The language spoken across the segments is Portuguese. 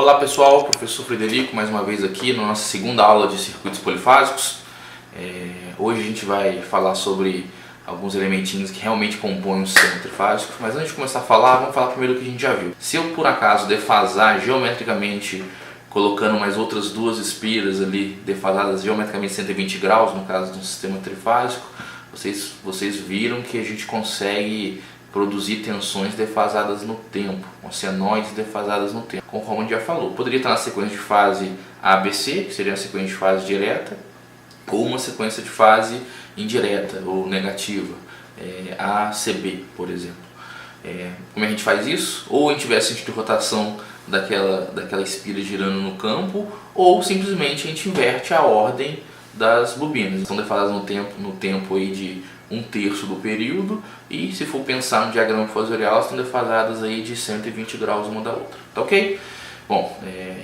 Olá pessoal, professor Frederico mais uma vez aqui na nossa segunda aula de circuitos polifásicos. Hoje a gente vai falar sobre alguns elementinhos que realmente compõem um sistema trifásico, mas antes de começar a falar, vamos falar primeiro do que a gente já viu. Se eu por acaso defasar geometricamente, colocando mais outras duas espiras ali, defasadas geometricamente 120 graus, no caso de um sistema trifásico, vocês viram que a gente consegue produzir tensões defasadas no tempo, senoides defasadas no tempo, conforme a gente já falou. Poderia estar na sequência de fase ABC, que seria uma sequência de fase direta, ou uma sequência de fase indireta ou negativa, ACB, por exemplo. Como a gente faz isso? Ou a gente tiver sentido de rotação daquela espira girando no campo, ou simplesmente a gente inverte a ordem das bobinas. Estão defasadas no tempo aí de 1/3 do período, e se for pensar no diagrama fasorial, elas estão defasadas aí de 120 graus uma da outra, tá ok? Bom,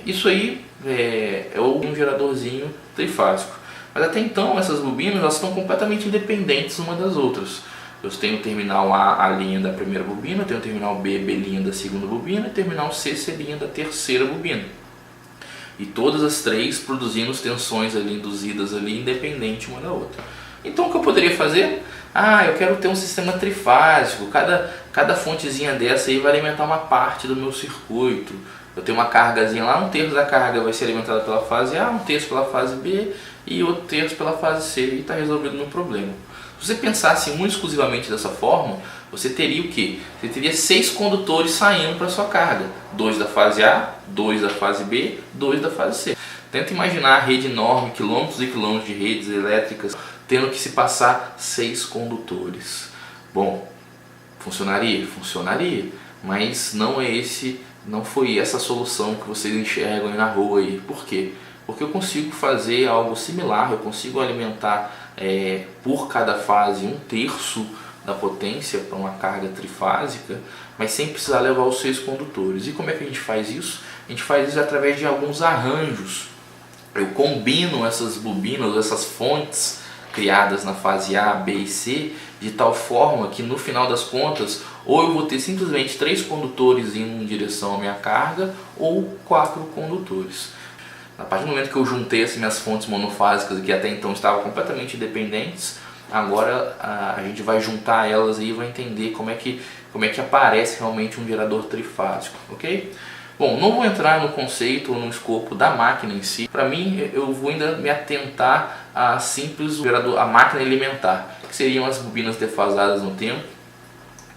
isso aí é um geradorzinho trifásico, mas até então essas bobinas elas estão completamente independentes uma das outras. Eu tenho o terminal A linha da primeira bobina, tenho o terminal B linha da segunda bobina e terminal C linha da terceira bobina. E todas as três produzindo tensões ali induzidas ali, independente uma da outra. Então o que eu poderia fazer? Eu quero ter um sistema trifásico, cada fontezinha dessa aí vai alimentar uma parte do meu circuito. Eu tenho uma cargazinha lá, 1/3 da carga vai ser alimentada pela fase A, 1/3 pela fase B e outro terço pela fase C, e está resolvido o meu problema. Se você pensasse muito exclusivamente dessa forma, você teria o quê? Você teria 6 condutores saindo para a sua carga. 2 da fase A, 2 da fase B, 2 da fase C. Tenta imaginar a rede enorme, quilômetros e quilômetros de redes elétricas, tendo que se passar 6 condutores. Bom, funcionaria? Funcionaria, mas não foi essa a solução que vocês enxergam aí na rua aí. Por quê? Porque eu consigo fazer algo similar, eu consigo alimentar por cada fase 1/3 da potência para uma carga trifásica, mas sem precisar levar os 6 condutores. E como é que a gente faz isso? A gente faz isso através de alguns arranjos. Eu combino essas bobinas, essas fontes criadas na fase A, B e C, de tal forma que no final das contas, ou eu vou ter simplesmente 3 condutores indo em direção à minha carga, ou 4 condutores. A partir do momento que eu juntei as minhas fontes monofásicas, que até então estavam completamente independentes, agora a gente vai juntar elas e vai entender como é que aparece realmente um gerador trifásico, ok? Bom, não vou entrar no conceito ou no escopo da máquina em si. Para mim, eu vou ainda me atentar a simples gerador, a máquina elementar, que seriam as bobinas defasadas no tempo,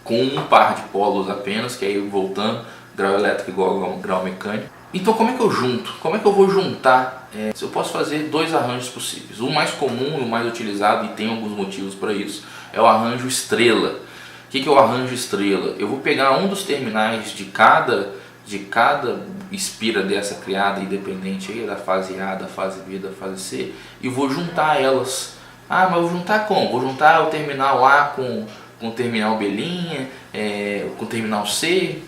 com um par de polos apenas, que aí voltando, grau elétrico igual a grau mecânico. Então como é que eu junto? Como é que eu vou juntar? Eu posso fazer 2 arranjos possíveis. O mais comum e o mais utilizado, e tem alguns motivos para isso, é o arranjo estrela. O que é o arranjo estrela? Eu vou pegar um dos terminais de cada espira dessa criada independente aí, da fase A, da fase B, da fase C, e vou juntar elas. Mas eu vou juntar como? Vou juntar o terminal A com o terminal B', com o terminal C.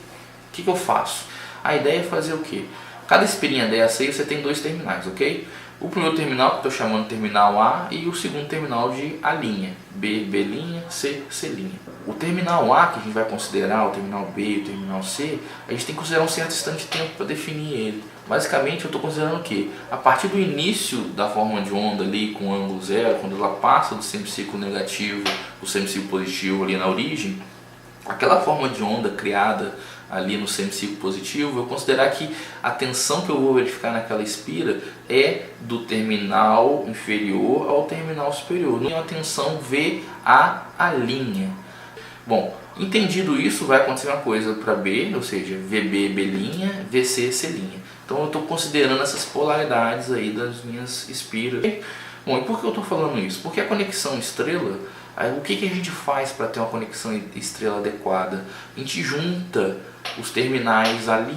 O que eu faço? A ideia é fazer o quê? Cada espirinha dessa aí você tem 2 terminais, ok? O primeiro terminal que eu estou chamando de terminal A e o segundo terminal de A', B', C'. O terminal A, que a gente vai considerar, o terminal B e o terminal C, a gente tem que considerar um certo instante de tempo para definir ele. Basicamente eu estou considerando o quê? A partir do início da forma de onda ali com ângulo zero, quando ela passa do semicírculo negativo, o semicírculo positivo ali na origem, aquela forma de onda criada ali no semicírculo positivo, eu vou considerar que a tensão que eu vou verificar naquela espira é do terminal inferior ao terminal superior. Não é uma tensão VA'. Bom, entendido isso, vai acontecer uma coisa para B, ou seja, VB, B', VC, C'. Então eu estou considerando essas polaridades aí das minhas espiras. Bom, e por que eu estou falando isso? Porque a conexão estrela, o que a gente faz para ter uma conexão estrela adequada? A gente junta os terminais A', B'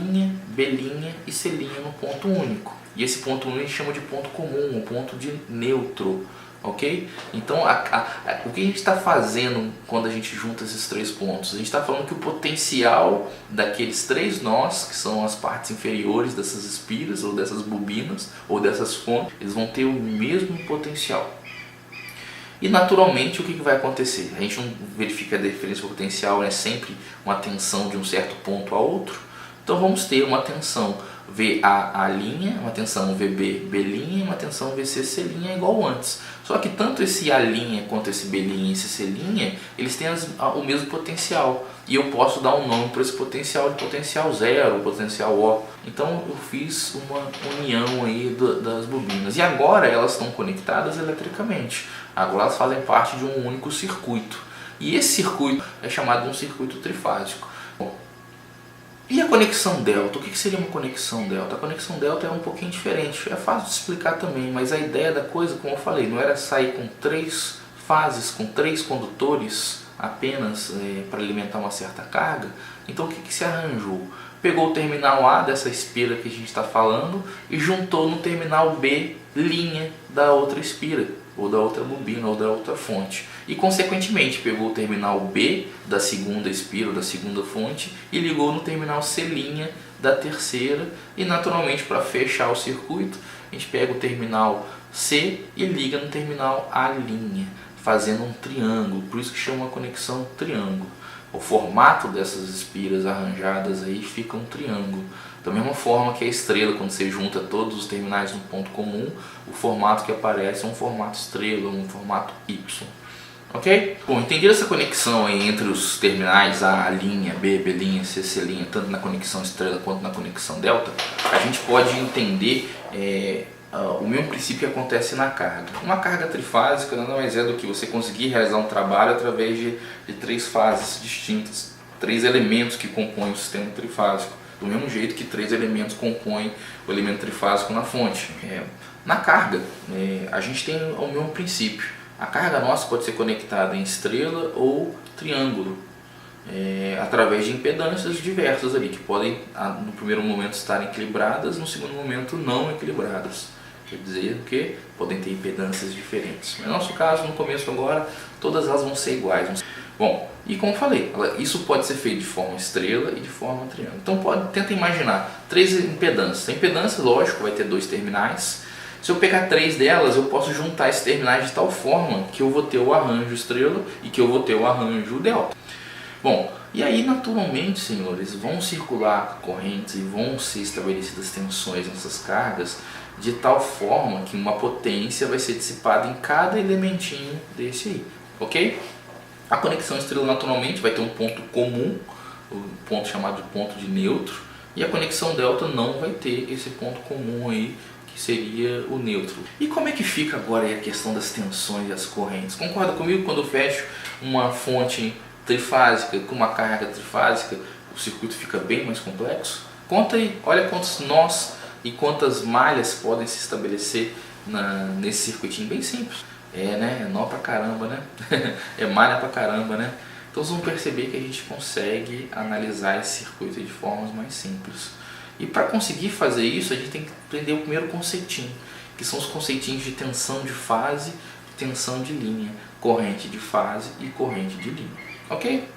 e C' no ponto único. E esse ponto único a gente chama de ponto comum, um ponto de neutro, ok? Então o que a gente está fazendo quando a gente junta esses 3 pontos? A gente está falando que o potencial daqueles 3 nós, que são as partes inferiores dessas espiras, ou dessas bobinas, ou dessas fontes, eles vão ter o mesmo potencial. E naturalmente o que vai acontecer? A gente não verifica a diferença potencial, é sempre uma tensão de um certo ponto a outro, Então vamos ter uma tensão VA' linha, uma tensão VB B', uma tensão VC C' igual antes. Só que tanto esse A' quanto esse B' e esse C', eles têm o mesmo potencial. E eu posso dar um nome para esse potencial de potencial zero, potencial O. Então eu fiz uma união aí das bobinas. E agora elas estão conectadas eletricamente. Agora elas fazem parte de um único circuito. E esse circuito é chamado de um circuito trifásico. E a conexão delta? O que seria uma conexão delta? A conexão delta é um pouquinho diferente, é fácil de explicar também, mas a ideia da coisa, como eu falei, não era sair com 3 fases, com 3 condutores apenas para alimentar uma certa carga. Então o que se arranjou? Pegou o terminal A dessa espira que a gente está falando e juntou no terminal B' da outra espira, ou da outra bobina, ou da outra fonte. E consequentemente pegou o terminal B da segunda espira, ou da segunda fonte, e ligou no terminal C' da terceira. E naturalmente, para fechar o circuito, a gente pega o terminal C e liga no terminal A', fazendo um triângulo. Por isso que chama conexão triângulo. O formato dessas espiras arranjadas aí fica um triângulo. Da mesma forma que a estrela, quando você junta todos os terminais num ponto comum, o formato que aparece é um formato estrela, um formato Y. Ok? Bom, entendendo essa conexão aí entre os terminais A', B', B', C', tanto na conexão estrela quanto na conexão delta, a gente pode entender o mesmo princípio que acontece na carga. Uma carga trifásica nada mais é do que você conseguir realizar um trabalho através de 3 fases distintas, 3 elementos que compõem o sistema trifásico, do mesmo jeito que 3 elementos compõem o elemento trifásico na fonte. Na carga, a gente tem o mesmo princípio. A carga nossa pode ser conectada em estrela ou triângulo, através de impedâncias diversas ali, que podem no primeiro momento estar equilibradas, no segundo momento não equilibradas. Quer dizer que podem ter impedâncias diferentes. No nosso caso, no começo agora, todas elas vão ser iguais. Bom, e como falei, isso pode ser feito de forma estrela e de forma triângulo. Então tenta imaginar 3 impedâncias. A impedância, lógico, vai ter 2 terminais. Se eu pegar 3 delas, eu posso juntar esses terminais de tal forma que eu vou ter o arranjo estrela e que eu vou ter o arranjo delta. Bom, e aí naturalmente, senhores, vão circular correntes e vão ser estabelecidas tensões nessas cargas de tal forma que uma potência vai ser dissipada em cada elementinho desse aí, ok? A conexão estrela naturalmente vai ter um ponto comum, um ponto chamado de ponto de neutro, e a conexão delta não vai ter esse ponto comum aí, que seria o neutro. E como é que fica agora aí a questão das tensões e as correntes? Concorda comigo quando eu fecho uma fonte trifásica com uma carga trifásica, o circuito fica bem mais complexo? Conta aí, olha quantos nós e quantas malhas podem se estabelecer nesse circuitinho bem simples. É nó pra caramba, né? É malha pra caramba, né? Então vocês vão perceber que a gente consegue analisar esse circuito de formas mais simples. E para conseguir fazer isso, a gente tem que aprender o primeiro conceitinho, que são os conceitinhos de tensão de fase e tensão de linha, corrente de fase e corrente de linha. Ok?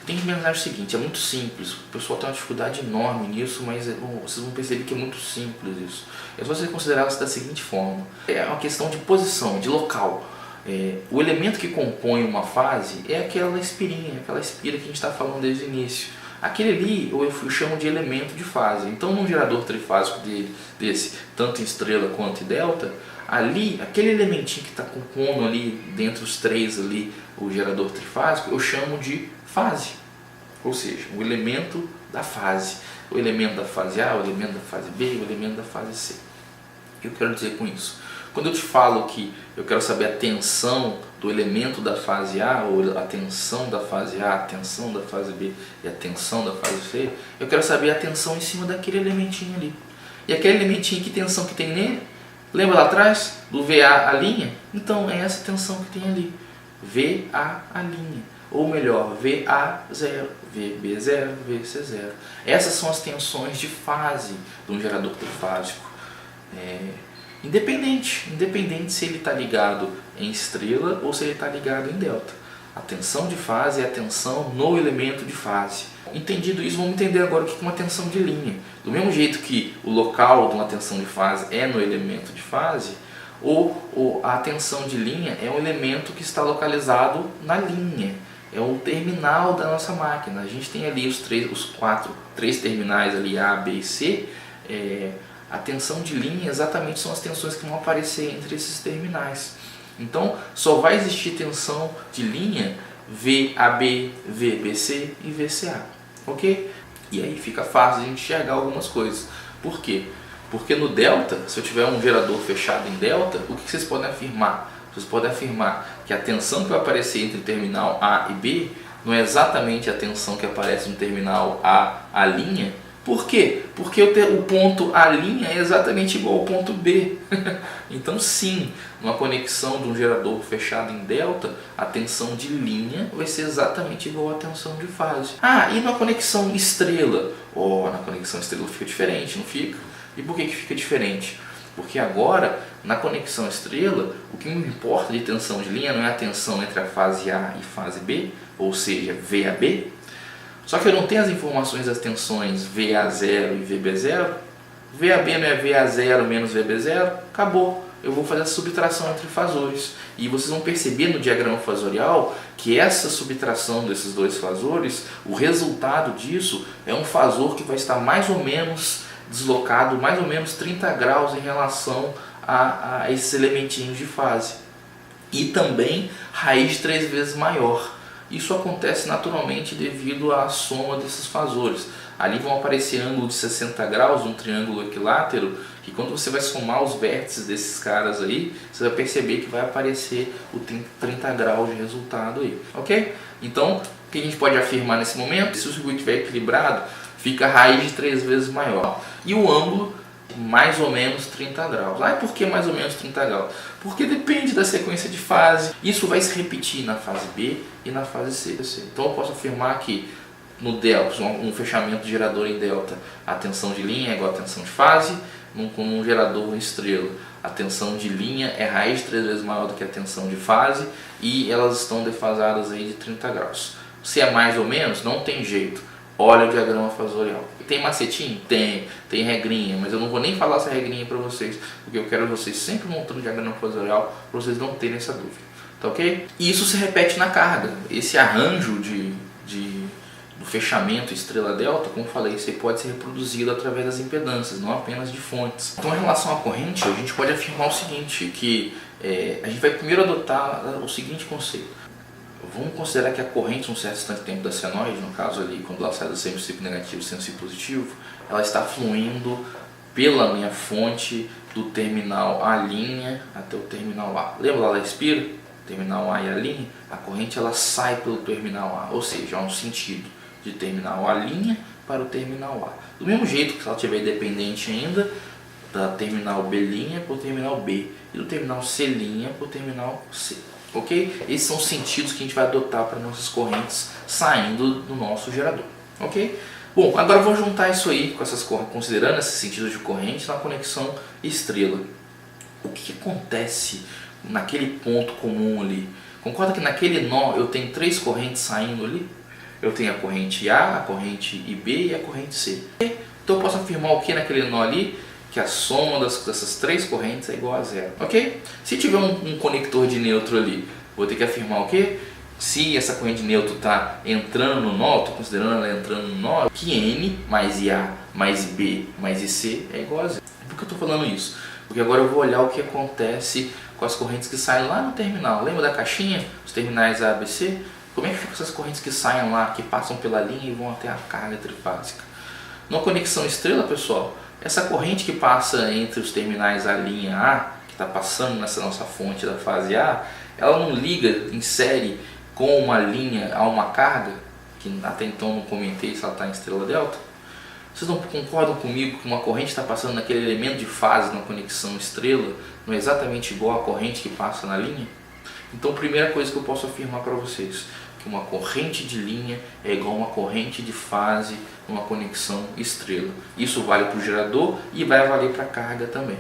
Tem que pensar o seguinte, é muito simples, o pessoal tem uma dificuldade enorme nisso, mas vocês vão perceber que é muito simples isso. É só você considerar isso da seguinte forma, é uma questão de posição, de local. O elemento que compõe uma fase é aquela espirinha, aquela espira que a gente está falando desde o início. Aquele ali eu chamo de elemento de fase. Então num gerador trifásico desse, tanto em estrela quanto em delta, ali, aquele elementinho que está compondo ali, dentre os 3 ali, o gerador trifásico, eu chamo de fase. Ou seja, o elemento da fase. O elemento da fase A, o elemento da fase B, o elemento da fase C. O que eu quero dizer com isso? Quando eu te falo que eu quero saber a tensão do elemento da fase A, ou a tensão da fase A, a tensão da fase B e a tensão da fase C, eu quero saber a tensão em cima daquele elementinho ali. E aquele elementinho, que tensão que tem nele? Lembra lá atrás do VA'? Então é essa tensão que tem ali. VA'. Ou melhor, VA0, VB0, VC0. Essas são as tensões de fase de um gerador trifásico. Independente se ele está ligado em estrela ou se ele está ligado em delta. A tensão de fase é a tensão no elemento de fase. Entendido isso, vamos entender agora o que é uma tensão de linha. Do mesmo jeito que o local de uma tensão de fase é no elemento de fase, ou a tensão de linha é um elemento que está localizado na linha. é o terminal da nossa máquina. A gente tem ali três terminais ali, A, B e C. A tensão de linha exatamente são as tensões que vão aparecer entre esses terminais. Então só vai existir tensão de linha VAB, VBC e VCA, ok? E aí fica fácil de enxergar algumas coisas. Por quê? Porque no delta, se eu tiver um gerador fechado em delta, o que vocês podem afirmar? Vocês podem afirmar que a tensão que vai aparecer entre o terminal A e B não é exatamente a tensão que aparece no terminal A'. Por quê? Porque o ponto A' é exatamente igual ao ponto B. Então sim, numa conexão de um gerador fechado em delta, a tensão de linha vai ser exatamente igual à tensão de fase. E na conexão estrela? Na conexão estrela fica diferente, não fica? E por que fica diferente? Porque agora, na conexão estrela, o que me importa de tensão de linha não é a tensão entre a fase A e fase B, ou seja, VAB. Só que eu não tenho as informações das tensões VA0 e VB0. VAB não é VA0 menos VB0, acabou. Eu vou fazer a subtração entre fasores. E vocês vão perceber no diagrama fasorial que essa subtração desses dois fasores, o resultado disso é um fasor que vai estar mais ou menos deslocado, mais ou menos 30 graus em relação a esses elementinhos de fase. E também raiz 3 vezes maior. Isso acontece naturalmente devido à soma desses fasores. Ali vão aparecer ângulos de 60 graus, um triângulo equilátero, que quando você vai somar os vértices desses caras aí, você vai perceber que vai aparecer o 30 graus de resultado aí, ok? Então, o que a gente pode afirmar nesse momento? Se o circuito estiver equilibrado, fica a raiz de 3 vezes maior. E o ângulo, mais ou menos 30 graus. Por que mais ou menos 30 graus? Porque depende da sequência de fase. Isso vai se repetir na fase B e na fase C. Então eu posso afirmar que no delta, um fechamento de gerador em delta, a tensão de linha é igual a tensão de fase. Com um gerador em estrela, a tensão de linha é raiz 3 vezes maior do que a tensão de fase e elas estão defasadas aí de 30 graus. Se é mais ou menos, não tem jeito. Olha o diagrama fasorial. Tem macetinho? Tem regrinha, mas eu não vou nem falar essa regrinha para vocês, porque eu quero vocês sempre montando o diagrama fasorial para vocês não terem essa dúvida, tá ok? E isso se repete na carga. Esse arranjo do fechamento estrela delta, como falei, isso pode ser reproduzido através das impedâncias, não apenas de fontes. Então, em relação à corrente, a gente pode afirmar o seguinte, que a gente vai primeiro adotar o seguinte conceito. Vamos considerar que a corrente, num certo instante de tempo da senoide, no caso ali, quando ela sai do semiciclo negativo e semiciclo positivo, ela está fluindo pela minha fonte do terminal A' até o terminal A. Lembra lá da Espira? Terminal A e A', a corrente ela sai pelo terminal A, ou seja, há um sentido de terminal A' para o terminal A. Do mesmo jeito que se ela estiver independente ainda, da terminal B' para o terminal B e do terminal C' para o terminal C. Ok? Esses são os sentidos que a gente vai adotar para nossas correntes saindo do nosso gerador. Ok? Bom, agora vou juntar isso aí, considerando esses sentidos de corrente, na conexão estrela. O que acontece naquele ponto comum ali? Concorda que naquele nó eu tenho 3 correntes saindo ali? Eu tenho a corrente A, a corrente IB e a corrente C. Então eu posso afirmar o que naquele nó ali? Que a soma dessas 3 correntes é igual a 0, ok? Se tiver um conector de neutro ali, vou ter que afirmar o quê? Se essa corrente de neutro está entrando no nó, estou considerando ela entrando no nó, que N mais IA mais IB mais IC é igual a 0. Por que eu estou falando isso? Porque agora eu vou olhar o que acontece com as correntes que saem lá no terminal. Lembra da caixinha? Os terminais A, B, C? Como é que ficam essas correntes que saem lá, que passam pela linha e vão até a carga trifásica? Numa conexão estrela, pessoal, essa corrente que passa entre os terminais A', que está passando nessa nossa fonte da fase A, ela não liga em série com uma linha a uma carga, que até então não comentei se ela está em estrela delta. Vocês não concordam comigo que uma corrente está passando naquele elemento de fase na conexão estrela não é exatamente igual à corrente que passa na linha? Então, primeira coisa que eu posso afirmar para vocês, que uma corrente de linha é igual a uma corrente de fase numa conexão estrela. Isso vale para o gerador e vai valer para a carga também.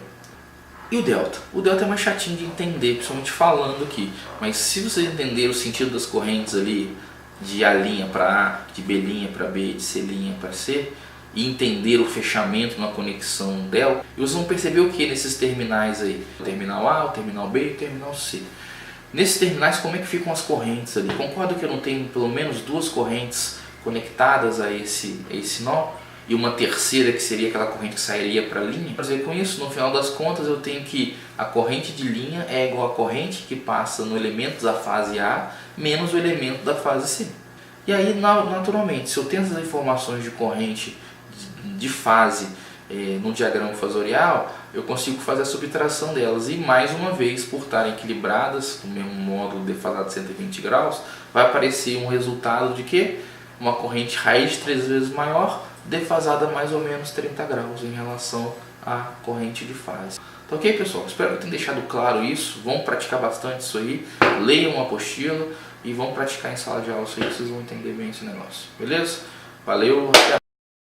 E o delta? O delta é mais chatinho de entender, principalmente falando aqui. Mas se vocês entenderem o sentido das correntes ali, de A' para A, de B' para B, de C' para C, e entender o fechamento na conexão delta, e vocês vão perceber o que nesses terminais aí? O terminal A, o terminal B e o terminal C. Nesses terminais, como é que ficam as correntes ali? Concordo que eu não tenho pelo menos duas correntes conectadas a esse nó e uma terceira que seria aquela corrente que sairia para a linha? Fazer com isso, no final das contas, eu tenho que a corrente de linha é igual à corrente que passa no elemento da fase A menos o elemento da fase C. E aí, naturalmente, se eu tenho essas informações de corrente de fase no diagrama fasorial, eu consigo fazer a subtração delas. E mais uma vez, por estarem equilibradas, no mesmo módulo defasado de 120 graus, vai aparecer um resultado de que? Uma corrente raiz 3 vezes maior, defasada mais ou menos 30 graus em relação à corrente de fase. Tá ok, pessoal? Espero que eu tenha deixado claro isso. Vão praticar bastante isso aí, leiam a apostila e vão praticar em sala de aula isso aí, vocês vão entender bem esse negócio. Beleza? Valeu, até a